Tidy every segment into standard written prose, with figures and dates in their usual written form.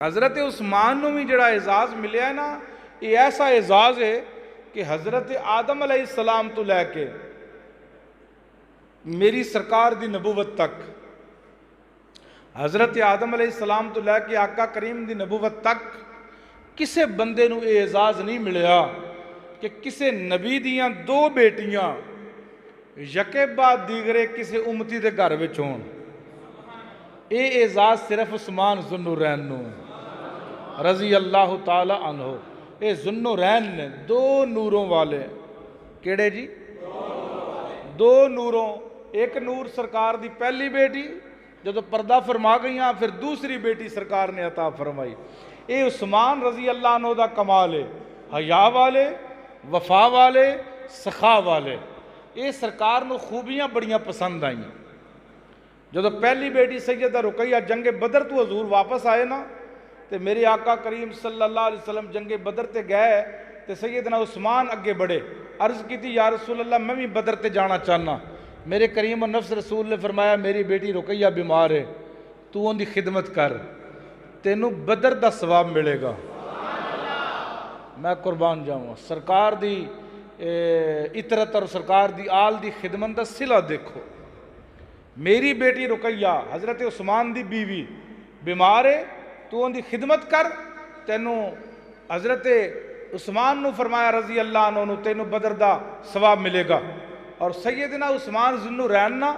حضرت عثمان نو بھی جڑا اعزاز ملیا ہے نا، یہ ایسا اعزاز ہے کہ حضرت آدم علیہ السلام تو لے کے میری سرکار دی نبوت تک، حضرت آدم علیہ السلام تو لے کے آقا کریم دی نبوت تک کسے بندے نو یہ اعزاز نہیں ملیا کہ کسے نبی دیاں دو بیٹیاں یکے بعد دیگرے کسے امتی دے گھر وچ ہون۔ یہ اعزاز صرف عثمان ذوالنورین نو رضی اللہ تعالی عنہ۔ یہ ذوالنورین نے دو نوروں والے، کیڑے جی؟ دو نوروں، ایک نور سرکار دی پہلی بیٹی جدو پردہ فرما گئیاں، پھر دوسری بیٹی سرکار نے عطا فرمائی۔ یہ عثمان رضی اللہ عنہ دا کمال ہے، حیا والے، وفا والے، سخا والے۔ یہ سرکار نو خوبیاں بڑیاں پسند آئیں۔ جدو پہلی بیٹی سیدہ رقیہ جنگ بدر تو حضور واپس آئے نا، تے میرے آقا کریم صلی اللہ علیہ وسلم جنگ بدر تے گئے تے سیدنا عثمان اگے بڑھے، عرض کی تھی یا رسول اللہ میں بھی بدر تے جانا چاہنا۔ میرے کریم و نفس رسول نے فرمایا میری بیٹی رقیہ بیمار ہے، تو ان دی خدمت کر، تینوں بدر دا ثواب ملے گا۔ میں قربان جاؤں، سرکار دی اطرت اور سرکار دی آل دی خدمت دا صلہ دیکھو۔ میری بیٹی رقیہ حضرت عثمان دی بیوی بیمار ہے، تو ان دی خدمت کر، تینوں حضرت عثمان نو فرمایا رضی اللہ عنہ تینوں بدر دا ثواب ملے گا۔ اور سیدنا عثمان ذوالنورین نا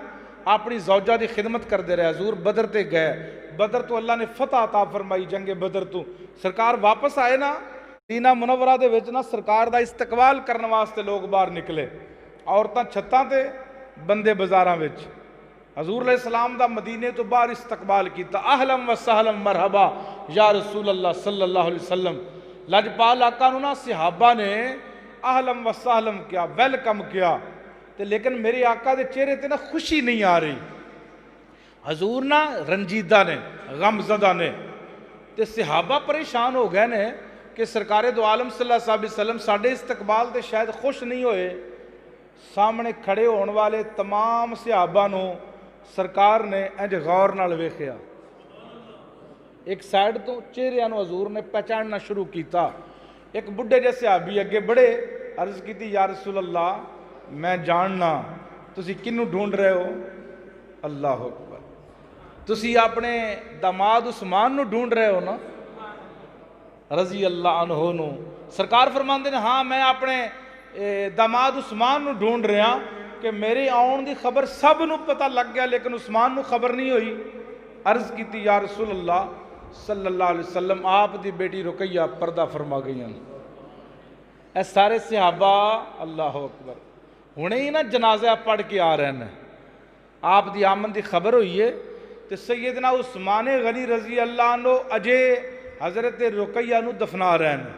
اپنی زوجہ دی خدمت کر دے رہے، حضور بدر تے گئے، بدر تو اللہ نے فتح عطا فرمائی، جنگ بدر تو سرکار واپس آئے نا، مدینہ منورہ دے وچ نا سرکار دا استقبال کرنے واسطے لوگ باہر نکلے، عورتاں چھتاں تے بندے بازاراں وچ۔ حضور علیہ السلام دا مدینے تو باہر استقبال کیتا، اہلم و سہلم مرحبا یا رسول اللہ صلی اللہ علیہ وسلم۔ لجپال آقا نو نا صحابہ نے اہلم و سہلم کیا، ویلکم کیا، تے لیکن میرے آقا دے چہرے تے نا خوشی نہیں آ رہی۔ حضور نا رنجیدہ نے، غم زدہ نے، تے صحابہ پریشان ہو گئے نے کہ سرکار دو عالم صلی اللہ علیہ وسلم ساڑھے استقبال تے شاید خوش نہیں ہوئے۔ سامنے کھڑے ہونے والے تمام صحابہ نو سرکار نے انج غور نال ویکھیا، ایک سائیڈ تو چہرے نو حضور نے پہچاننا شروع کیتا۔ ایک بڈھے جیسے صحابی اگے بڑھے، عرض کی تھی یا رسول اللہ میں جاننا تسی کنوں ڈھونڈ رہے ہو؟ اللہ اکبر، تسی اپنے داماد عثمان نو ڈھونڈ رہے ہو نا رضی اللہ عنہ نو؟ سرکار فرماندے نے ہاں میں اپنے داماد عثمان نو ڈھونڈ رہا کہ میرے آن دی خبر سب نو پتہ لگ گیا لیکن عثمان نو خبر نہیں ہوئی۔ عرض کی تھی یا رسول اللہ صلی اللہ علیہ وسلم آپ دی بیٹی رقیہ پردہ فرما گئی ہیں۔ اے سارے صحابہ اللہ اکبر ہونے ہی نا جنازہ پڑھ کے آ رہے ہیں، آپ دی آمن دی خبر ہوئی ہے تو سیدنا عثمان غنی رضی اللہ عنہ اجے حضرت رقیہ نو دفنا رہے ہیں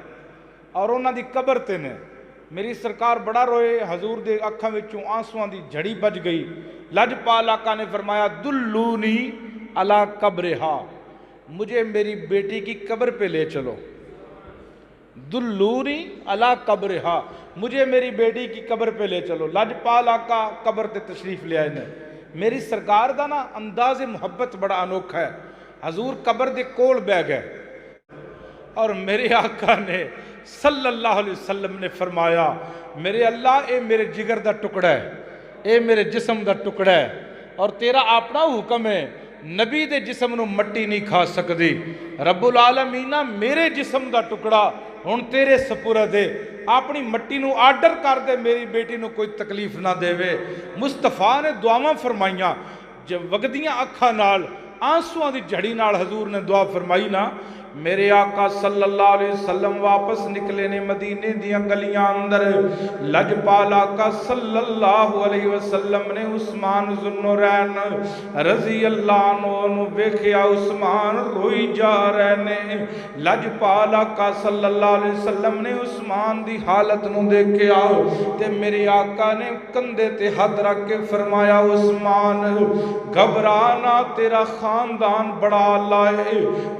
اور انہاں دی قبر تے نے۔ میری سرکار بڑا روئے، حضور دے اکھاں وچوں آنسواں دی جھڑی بج گئی۔ لجپال آقا نے فرمایا دلونی علی قبرہا، مجھے میری بیٹی کی قبر پہ لے چلو۔ دلونی علی قبرہا، مجھے میری بیٹی کی قبر پہ لے چلو۔ لجپال آقا قبر تے تشریف لے آئے نے۔ میری سرکار دا نا انداز محبت بڑا انوکھا ہے۔ حضور قبر دے کول بہ گئے اور میرے آقا نے صلی اللہ علیہ وسلم نے فرمایا میرے اللہ اے میرے جگر دا ٹکڑا ہے، اے میرے جسم دا ٹکڑا ہے، اور تیرا اپنا حکم ہے نبی دے جسم نو مٹی نہیں کھا سکدی۔ رب العالمین میرے جسم دا ٹکڑا ہن تیرے سپرد ہے، اپنی مٹی نو آرڈر کر دے میری بیٹی نو کوئی تکلیف نہ دے وے۔ مصطفیٰ نے دعاواں فرمائیاں، جب وگدیاں اکھاں نال آنسواں دی جھڑی نال حضور نے دعا فرمائی نا، میرے آقا صلی اللہ علیہ وسلم واپس نکلے نے مدینے دیاں گلیاں اندر۔ لجپال آقا صلی اللہ علیہ وسلم نے عثمان ذوالنورین رضی اللہ عنہ ویکھیا، عثمان روئی جا رہے نے۔ لجپال آقا صلی اللہ علیہ وسلم نے عثمان دی حالت نو دیکھیا تے میرے آقا نے کندھے تے ہاتھ رکھ کے فرمایا عثمان گھبرانا، تیرا خاندان بڑا اللہ ہے۔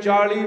40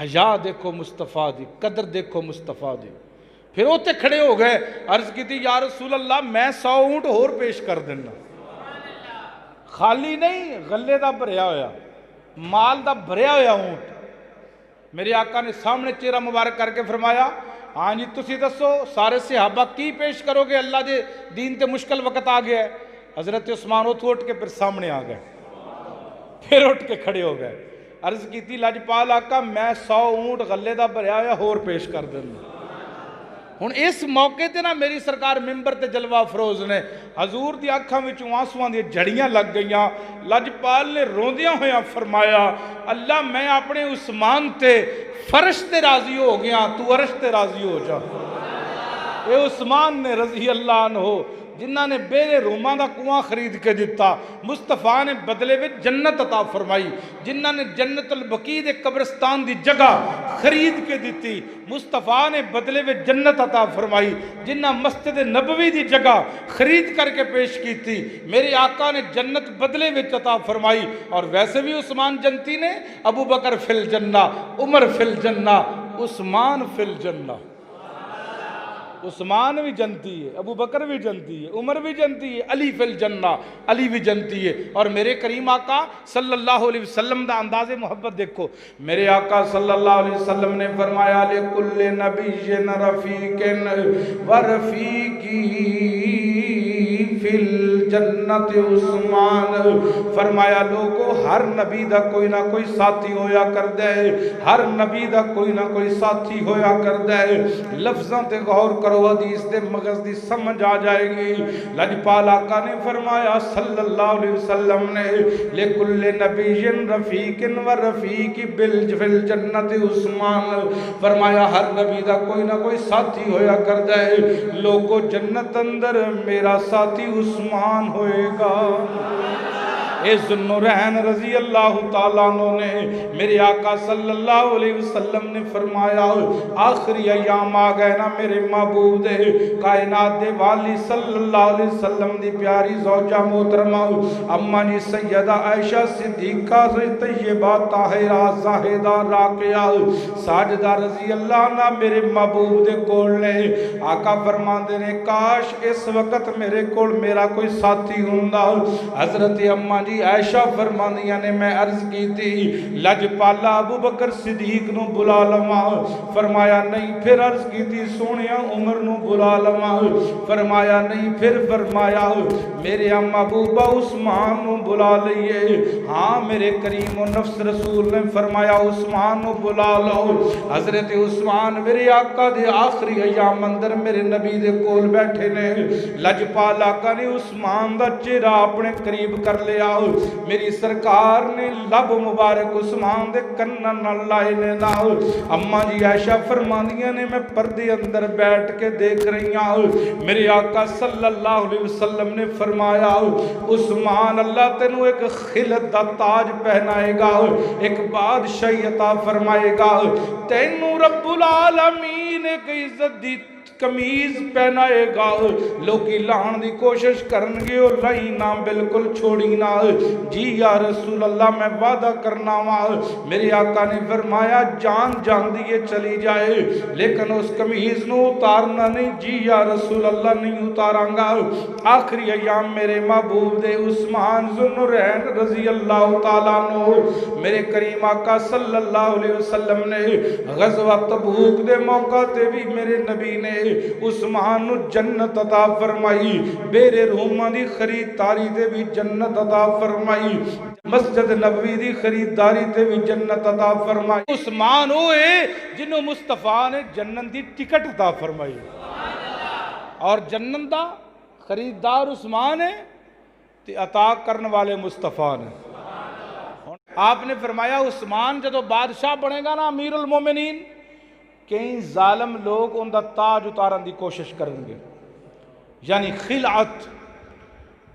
حیا دیکھو مصطفیٰ دی، قدر دیکھو مصطفیٰ دی۔ پھر وہ تے کھڑے ہو گئے، عرض کی تھی یا رسول اللہ میں 100 اونٹ اور پیش کر دینا، خالی نہیں غلے دا بھریا ہویا، مال دا بھریا ہویا اونٹ۔ میرے آقا نے سامنے چہرہ مبارک کر کے فرمایا ہاں جی تسی دسو سارے صحابہ کی پیش کرو گے، اللہ دے دین تے مشکل وقت آ گیا ہے۔ حضرت عثمان اٹھ کے پھر سامنے آ گئے، پھر اٹھ کے کھڑے ہو گئے، عرض کی تھی لاجپال آقا میں 100 اونٹ غلے دا بھریا ہویا اور پیش کر دینا۔ ہن اس موقع تے نا میری سرکار ممبر تے جلوہ افروز نے، حضور دی اکھاں وچوں آنسواں دی جھڑیاں لگ گئیاں۔ لاجپال نے روندیاں ہویاں فرمایا اللہ میں اپنے عثمان تے فرش تے راضی ہو گیا، تو عرش تے راضی ہو جا۔ اے عثمان نے رضی اللہ عنہ جنہاں نے بیرے روماں دا کنواں خرید کے دیتا، مصطفیٰ نے بدلے میں جنت عطا فرمائی، جنہاں نے جنت البقیع دے قبرستان دی جگہ خرید کے دیتی، مصطفیٰ نے بدلے میں جنت عطا فرمائی، جنہاں مسجد نبوی دی جگہ خرید کر کے پیش کی تھی، میرے آقا نے جنت بدلے میں عطا فرمائی۔ اور ویسے بھی عثمان جنتی نے، ابو بکر فی الجنہ، عمر فی الجنہ، عثمان فی الجنہ۔ عثمان بھی جنتی ہے، ابو بکر بھی جنتی ہے، عمر بھی جنتی ہے، علی فی الجنہ، علی بھی جنتی ہے۔ اور میرے کریم آقا صلی اللہ علیہ وسلم دا انداز محبت دیکھو، میرے آقا صلی اللہ علیہ وسلم نے فرمایا لِكُلِّ نَبِيٍّ رَفِيقٍ وَرَفِيقِي فِي الْجَنَّةِ عثمان، فرمایا لوگو ہر نبی دا کوئی نہ کوئی ساتھی ہویا کر دے، ہر نبی دا کوئی نہ کوئی ساتھی ہویا کر دے۔ لفظاں تے غور کرو، حدیث دے مغز دی سمجھ آ جائے گی۔ لاجپال آقا نے فرمایا صلی اللہ علیہ وسلم نے لِكُلِّ نَبِيٍّ رَفِيقٍ وَرَفِيقِ فِي الْجَنَّةِ عثمان، فرمایا ہر نبی دا کوئی نہ کوئی ساتھی ہویا کر دے، لوگو جنت اندر میرا ساتھی عثمان ہوئے گا۔ اے ذوالنورین رضی اللہ تعالیٰ عنہ نے میرے آقا صلی اللہ علیہ وسلم نے فرمایا آخری ایام آ گئے نا میرے محبوب دے، کائنات دے والی صلی اللہ علیہ وسلم دی پیاری زوجہ محترمہ اماں جی سیدہ عائشہ صدیقہ طیبہ طاہرہ زاہدہ راقیہ ساجدہ رضی اللہ عنہ میرے محبوب دے کول نے۔ آقا فرماندے نے کاش اس وقت میرے کول میرا کوئی ساتھی ہوندا۔ حضرت اماں جی عائشہ فرمانیاں نے میں عرض کی تھی لجپالا ابو بکر صدیق نو بلا لواں، فرمایا نہیں، پھر عرض کی تھی سونیا عمر نو بلا لواں، فرمایا نہیں، پھر فرمایا میرے محبوبہ عثمان نو بلا لئیے، ہاں میرے کریم و نفس رسول نے فرمایا عثمان نو بلا لو۔ حضرت عثمان میرے آقا دے آخری ایام اندر میرے نبی دے کول بیٹھے نے، لجپال آقا نے عثمان دا چہرہ اپنے قریب کر لیا، میری سرکار نے لب مبارک عثمان دے کنن نال لائے نے نال۔ اماں جی عائشہ فرمانیاں نے میں پردے اندر بیٹھ کے دیکھ رہی ہوں، میرے آقا صلی اللہ علیہ وسلم نے فرمایا عثمان اللہ تینوں ایک خلت دا تاج پہنائے گا، ایک بادشاہی عطا فرمائے گا، تینوں رب العالمین ایک عزت دی کمیز پہنائے گا، لوگی لان دی کوشش کرنگے اور لائنا بالکل چھوڑی نہ، جی یا رسول اللہ میں وعدہ کرنا ہوا۔ میرے آقا نے فرمایا جان جان دیئے چلی جائے لیکن اس کمیز نو اتارنا نہیں، جی یا رسول اللہ نہیں اتارانگا۔ آخری ایام میرے محبوب دے عثمان ذوالنورین رضی اللہ تعالیٰ عنہ میرے کریم آقا صلی اللہ علیہ وسلم نے غزوہ تبوک دے موقع تے بھی میرے نبی نے عثمان جنت عطا فرمائی، بیرے رومہ دی خریداری تے بھی جنت عطا فرمائی، مسجد نبوی دی خریداری تے بھی جنت عطا فرمائی۔ عثمان ہوئے جنہوں مصطفیٰ نے جنت دی ٹکٹ عطا فرمائی، اور جنت دا خریدار عثمان ہے تے عطا کرن والے مصطفیٰ نے۔ آپ نے فرمایا عثمان جدو بادشاہ بنے گا نا امیر المومنین، کئی ظالم لوگ ان دا تاج اتارن دی کوشش کریں گے، یعنی خلعت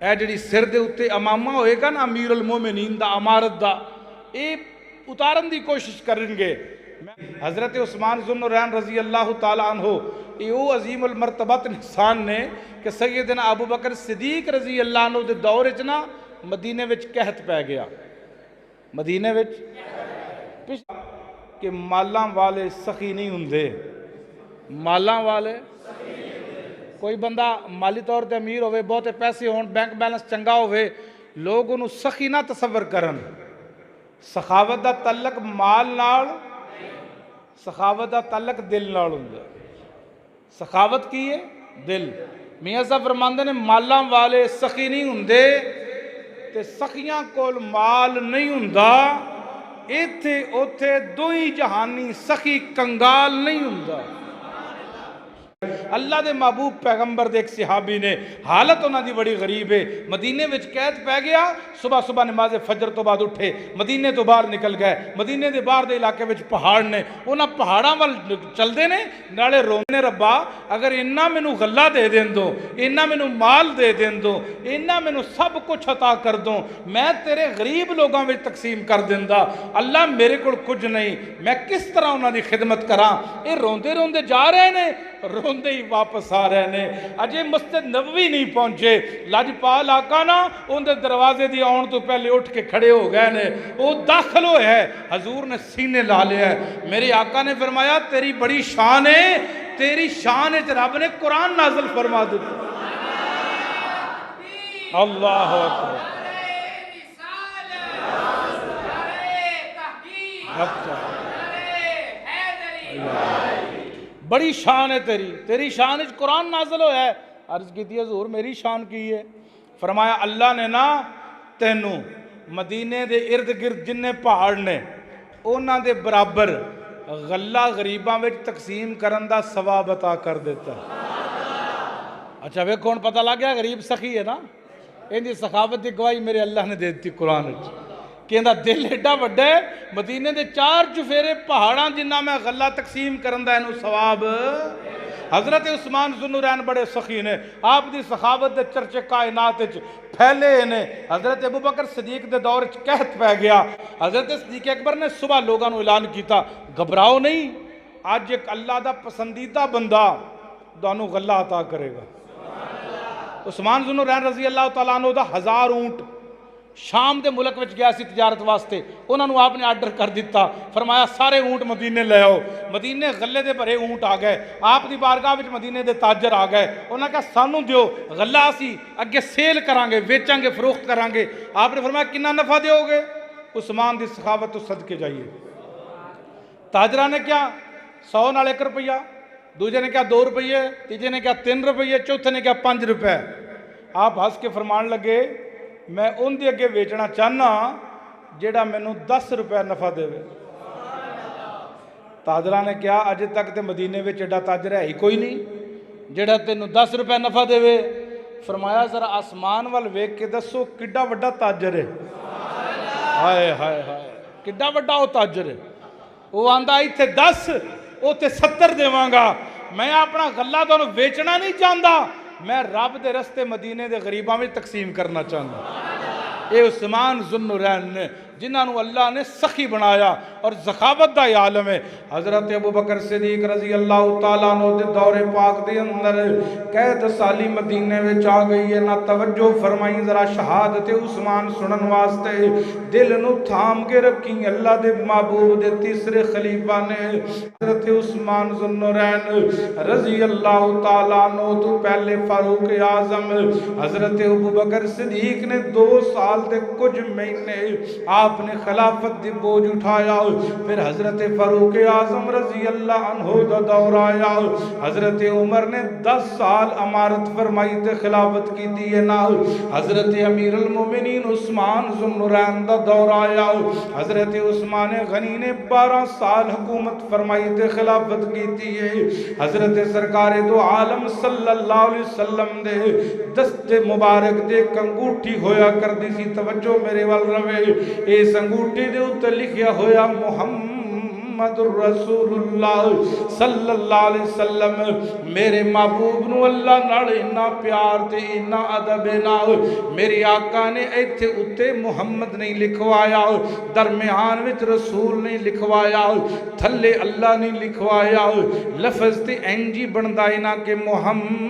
اے جڑی سر دے اتے امامہ ہوئے گا نا امیر المومنین دا امارت دا، اے اتارن دی کوشش کریں گے۔ حضرت عثمان ذوالنورین رضی اللہ تعالیٰ عنہ ایو عظیم المرتبت انسان نے کہ سیدنا ابو بکر صدیق رضی اللہ عنہ دے دور اچنا مدینے وچ قحط پہ گیا، مدینے وچ کہ مالاں والے سخی نہیں ہوندے. مالاں والے کوئی بندہ مالی طور تے امیر ہوئے, بہتے پیسے ہون, بینک بیلنس چنگا ہوئے, لوگ انہوں سخی نہ تصور کرن. سخاوت دا تعلق مال نال, سخاوت دا تعلق دل نال ہوندا. سخاوت کی ہے دل. میاں صاحب فرماندے نے مالاں والے سخی نہیں ہوندے تے سخیاں کول مال نہیں ہوندا. ایتھے اوتھے دوئی جہانی سخی کنگال نہیں ہوندا. اللہ دے محبوب پیغمبر دے ایک صحابی نے, حالت انہاں دی بڑی غریب ہے, مدینے وچ قید پہ گیا, صبح صبح نماز فجر تو بعد اٹھے, مدینے تو باہر نکل گئے. مدینے دے باہر دے علاقے وچ پہاڑ نے, انہاں پہاڑاں وال چل دے نے, نالے رونے ربا اگر انہاں مینوں غلہ دے دین دو, انہاں مینوں مال دے دین دو, انہاں مینوں سب کچھ عطا کر دو, میں تیرے غریب لوگاں وچ تقسیم کر دیندا. اللہ میرے کول کچھ نہیں, میں کس طرح انہاں دی خدمت کراں. اے روندے روندے جا رہے نے, روندے ہی واپس آ رہے نے. اجے مسجد نبوی نہیں پہنچے, لاجپال آقا نا ان دے دروازے دی آن تو پہلے اٹھ کے کھڑے ہو گئے نے. وہ داخل ہوئے ہے, حضور نے سینے لا لیا ہے. میرے آقا نے فرمایا تیری بڑی شان ہے, تیری شان ہے رب نے قرآن نازل فرما دیتا. اللہ اکبر. بڑی شان ہے تیری, تیری شان اچ قرآن نازل ہویا ہے. عرض کی تھی حضور میری شان کی ہے. فرمایا اللہ نے نا تینوں مدینے دے ارد گرد جننے پہاڑ نے اونا دے برابر غلہ غریباں وچ تقسیم کرن دا ثواب عطا کر دیتا. اچھا وے کون پتہ لگ گیا غریب سخی ہے نا, ان دی سخاوت دی گواہی میرے اللہ نے دے دیتی قرآن وچ. کہ اندہ دل ایڈا وڈا ہے, مدینے دے 4 چفیرے پہاڑاں جنہ میں غلہ تقسیم کرن دا انہوں ثواب. حضرت عثمان ذوالنورین بڑے سخی نے, آپ دی سخاوت دے چرچے کائنات پھیلے نے. حضرت ابوبکر صدیق دے دور قحط پہ گیا, حضرت صدیق اکبر نے صبح لوگاں نو اعلان کیتا گھبراؤ نہیں, آج ایک اللہ دا پسندیدہ بندہ دانو غلہ عطا کرے گا. عثمان ذوالنورین رضی اللہ تعالیٰ عنہ دا 1000 اونٹ شام دے ملک وچ گیا سی تجارت واسطے, انہوں نے آپ نے آرڈر کر دیتا. فرمایا سارے اونٹ مدینے لے آؤ. مدینے غلے دے بھرے اونٹ آ گئے, آپ دی بارگاہ وچ مدینے دے تاجر آ گئے. انہوں نے کہا سانو دیو غلہ اسی اگے سیل کرانگے, ویچاں گے, فروخت کرانگے. آپ نے فرمایا کنا نفع دیو گے؟ عثمان دی سخاوت تو صدقے جائیے. تاجرہ نے کیا 100 نال 1 روپیہ, دوسرے نے کیا 2 روپیے, تیجے نے کیا 3 روپیے, چوتھے نے کیا 5 روپے. آپ ہنس کے فرمان لگے میں ان دے اگے ویچنا چاہنا جیڑا مینوں 10 روپے نفع دے. تاجرہ نے کیا اجے تک تے مدینے وچ ایڈا تاجر ہے ہی کوئی نہیں جیڑا تینوں 10 روپے نفع دے. فرمایا ذرا آسمان وال ویکھ کے دسو کڈا وڈا تاجر ہے. ہائے ہائے ہائے کڈا وڈا وہ تاجر ہے. وہ آندا ایتھے 10 اوتے 70 دیواں گا. میں اپنا غلہ تانوں ویچنا نہیں چاہندا, میں رب دے رستے مدینے دے غریباں وچ تقسیم کرنا چاہندا. اے عثمان ذوالنورین نے جنہوں اللہ نے سخی بنایا اور زخاوت دا عالم ہے. حضرت ابوبکر صدیق رضی اللہ تعالیٰ عنہ دے دور پاک دے اندر قید سالی مدینے وچ آ گئی ہے. نہ توجہ فرمائی ذرا شہادت عثمان سنن واسطے دل نو تھام کے رکھی. اللہ دے محبوب دے تیسرے خلیفہ نے حضرت عثمان ذوالنورین رضی اللہ تعالیٰ عنہ تو پہلے فاروق اعظم حضرت ابوبکر صدیق نے 2 سال دے کچھ مہینے آپ نے خلافت دی بوجھ اٹھایا. پھر حضرت فاروق اعظم رضی اللہ عنہ دا دور آیا. حضرت عمر نے 10 سال امارت فرمائی تے خلافت کی دیئے نا. حضرت امیر المومنین عثمان ذوالنورین دا دور آیا. حضرت عثمان غنی نے 12 سال حکومت فرمائی تے خلافت کی دیئے. حضرت سرکار دو عالم صلی اللہ علیہ وسلم دے دست مبارک دے کنگوٹھی ہویا کر دی سی. توجہ میرے وال روے, اس انگوٹھی دے اتر لکھیا ہویا محمد رسول اللہ صلی اللہ علیہ وسلم. میرے محبوب نو اللہ نال اتنا پیار تے اتنا ادب نا, میرے آقا نے ایتھے اتے محمد نہیں لکھوایا, درمیان وچ رسول نہیں لکھوایا, تھلے اللہ نہیں لکھوایا. لفظ تے انجی بندائی نا کہ محمد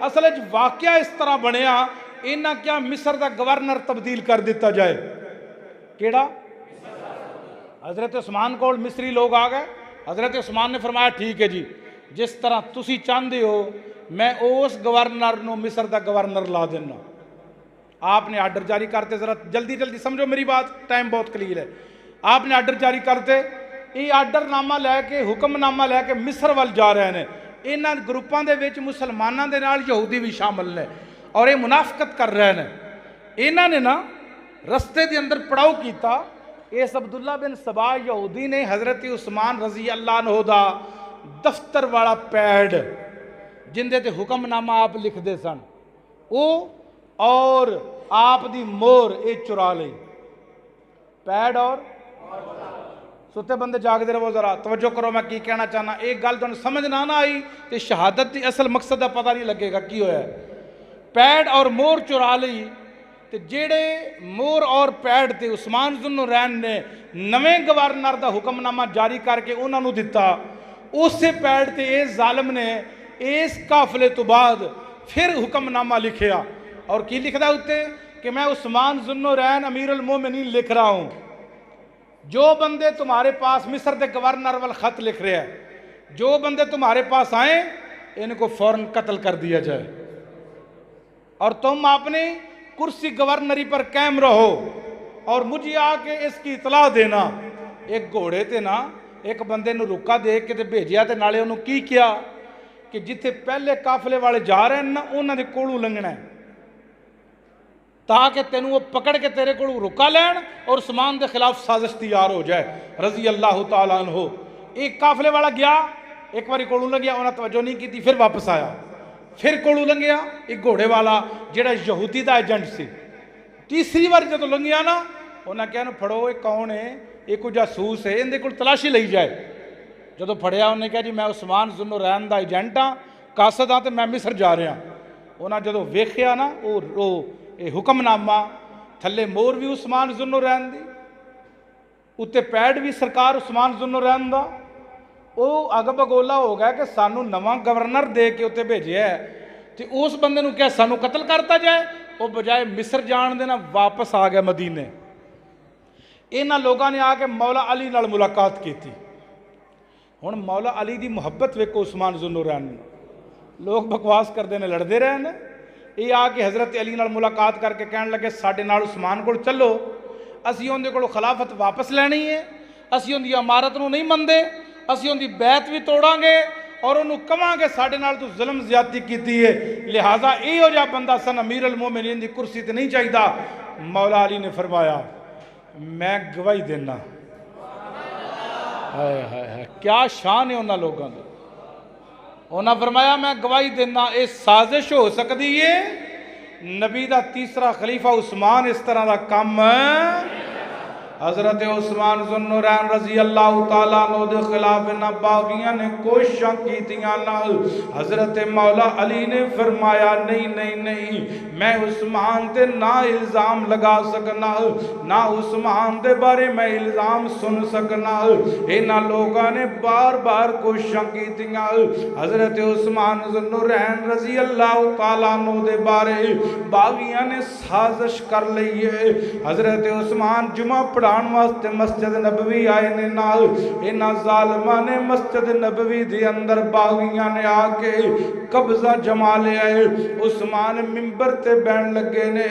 اصل واقعہ اس طرح بنیا انہاں کیا مصر دا گورنر تبدیل کر دیتا جائے کیڑا حضرت عثمان کو مصری لوگ آ گئے حضرت عثمان نے فرمایا ٹھیک ہے جی جس طرح تسی چاہتے ہو میں اس گورنر نو مصر دا گورنر لا دینا آپ نے آرڈر جاری کرتے ذرا جلدی جلدی سمجھو میری بات ٹائم بہت قلیل ہے آپ نے آرڈر جاری کرتے یہ آرڈر نامہ لے کے حکم نامہ لے کے مصر وال جا رہے ہیں انہاں گروپاں دے وچ مسلماناں دے نال یہودی بھی شامل نے اور یہ منافقت کر رہے ہیں انہاں نے نا رستے دے اندر پڑاؤ کیتا اس عبداللہ بن سبا یہودی نے حضرت عثمان رضی اللہ عنہ دا دفتر والا پیڈ جن دے تے حکم نامہ آپ لکھ دے سن او اور آپ دی مور اے چرا لئی پیڈ اور ستے بندے جاگ دے رہو ذرا توجہ کرو میں کی کہنا چاہنا ایک گل تو سمجھ نہ آئی تے شہادت دی اصل مقصد دا پتہ نہیں لگے گا کی ہویا ہے پیڈ اور مور چرا لئی تے جیڑے مور اور پیڈ تے عثمان ذوالنورین نے نویں گورنر دا حکم نامہ جاری کر کے انہاں نو دتا اس سے پیڈ تے اس ظالم نے اس قافلے تو بعد پھر حکم نامہ لکھیا اور کی لکھدا ہوتے کہ میں عثمان ذوالنورین امیر المومنین لکھ رہا ہوں جو بندے تمہارے پاس مصر دے گورنر والخط لکھ رہے ہیں جو بندے تمہارے پاس آئیں ان کو فوراً قتل کر دیا جائے اور تم اپنی کرسی گورنری پر قائم رہو اور مجھے آ کے اس کی اطلاع دینا ایک گھوڑے تے نا ایک بندے نو رکا دیکھ کے تے بھیجیا تے نالے انہوں کی کیا کہ جتھے پہلے قافلے والے جا رہے ہیں نا انہوں نے کوڑوں لنگنا ہے تاکہ تینوں وہ پکڑ کے تیرے کو رکا لین اور عثمان دے خلاف سازش تیار ہو جائے رضی اللہ تعالیٰ عنہ ایک قافلے والا گیا ایک باری کوڑوں لگیا انہوں نے توجہ نہیں کی تھی پھر واپس آیا پھر کوڑوں لنگیا ایک گھوڑے والا جڑا یہودی دا ایجنٹ سی تیسری بار جب لنگیا نا انہوں نے کہا نا پھڑو یہ کون ہے یہ کوئی جاسوس ہے ان دے کول تلاشی لئی جائے جدو پھڑیا انہوں نے کہا جی میں عثمان ذوالنورین دا ایجنٹ ہاں قاصد ہاں تے میں مصر جا رہا انہوں نے جدو ویکھیا نا وہ حکم نامہ تھلے مور بھی عثمان ذوالنورین دی اتے پیڈ بھی سرکار عثمان ذوالنورین دا وہ اگ بگولا ہو گیا کہ سانو نواں گورنر دے کے اتے بھیجے ہے تو اس بندے نو کیا سانو قتل کرتا جائے وہ بجائے مصر جان دینا واپس آ گیا مدینے انہاں لوگاں نے آ کے مولا علی نال ملاقات کی تھی ہن مولا علی دی محبت ویکھو عثمان ذوالنورین لوگ بکواس کردے نے لڑدے رہے ہیں یہ آ کے حضرت علی نال ملاقات کر کے کہنے لگے ساڈے نال عثمان کو چلو اسی اندے کو خلافت واپس لینی ہے اسی اندی امارت نو نہیں مندے اسی اندی بیعت بھی توڑاں گے اور انہوں کہاں گے ساڈے نال تو ظلم زیادتی کیتی ہے لہٰذا یہ ہو جا بندہ سن امیر المومنین دی کرسی تے نہیں چاہیدا مولا علی نے فرمایا میں گواہی دینا کیا شان ہے انہاں لوگاں دی انہاں فرمایا میں گواہی دینا یہ سازش ہو سکتی ہے نبی دا تیسرا خلیفہ عثمان اس طرح دا کم حضرت عثمان ذوالنورین رضی اللہ تعالیٰ عنہ دے خلاف نہ باغیاں نے کوششاں کیتیاں نال حضرت مولا علی نے فرمایا نہیں نہیں نہیں میں عثمان تے نہ الزام لگا سکنا نہ عثمان دے بارے میں الزام سن سکنا انہاں لوگاں نے بار بار کوششاں کیتیاں حضرت عثمان ذوالنورین رضی اللہ تعالیٰ عنہ دے بارے باغیاں نے سازش کر لئی ہے حضرت عثمان جمعہ پڑھان واسطے مسجد نبوی آئے نے نال انہاں ظالماں نے مسجد نبوی دے اندر باغیاں نے آ کے قبضہ جما لے آئے عثمان ممبر تے بین لگے نے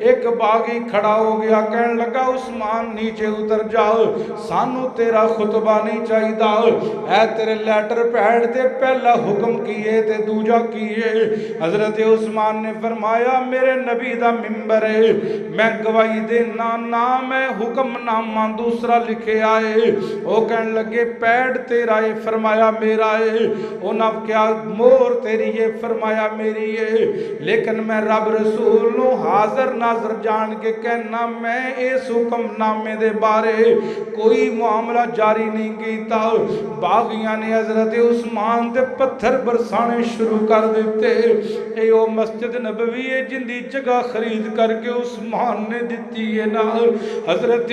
ایک باغی کھڑا ہو گیا کہنے لگا عثمان نیچے اتر جاؤ سانو تیرا خطبہ نہیں چاہی دا اے تیرے لیٹر پیڈ تے پہلا حکم کیے تے دوجا کیے حضرت عثمان نے فرمایا میرے نبی دا ممبر ہے میں گواہی دینا نہ میں حکم نامہ دوسرا لکھے آئے وہ کہنے لگے پیڈ تیرا ہے فرمایا میرا ہے انہاں کیا مور تیری ہے فرمایا میری ہے لیکن میں رب رسول نو حاضر ناظر جان کے کہنا میں اس حکم نامے دے بارے کوئی معاملہ جاری نہیں کیتا باغیاں نے حضرت عثمان تے پتھر برسانے شروع کر دیتے اے وہ مسجد نبوی ہے جن دی جگہ خرید کر کے عثمان نے دیتی ہے نا حضرت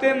3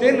3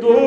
2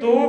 2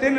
3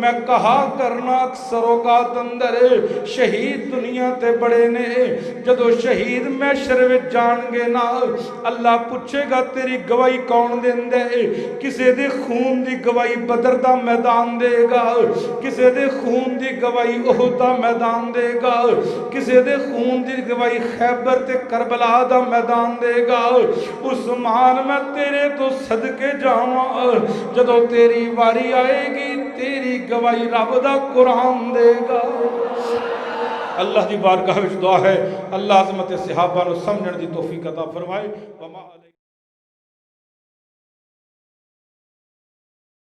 میں کہا کرنا اکثر اوقات اندر شہید دنیا تے بڑے نے جدو شہید محشر وچ جان گے نا اللہ پوچھے گا تیری گواہی کون دیندے کسے دے خون دی گواہی بدر دا میدان دے گا کسے دے خون دی گواہی احد دا میدان دے گا کسے دے خون دی گواہی خیبر تے کربلا دا میدان دے گا عثمان میں تیرے تو صدقے جاواں جدو تیری واری آئے گی تیری گواہی رب دا قرآن دے گا اللہ دی بارگاہ وچ دعا ہے اللہ عظمت صحابہ نو سمجھن دی توفیق عطا فرمائے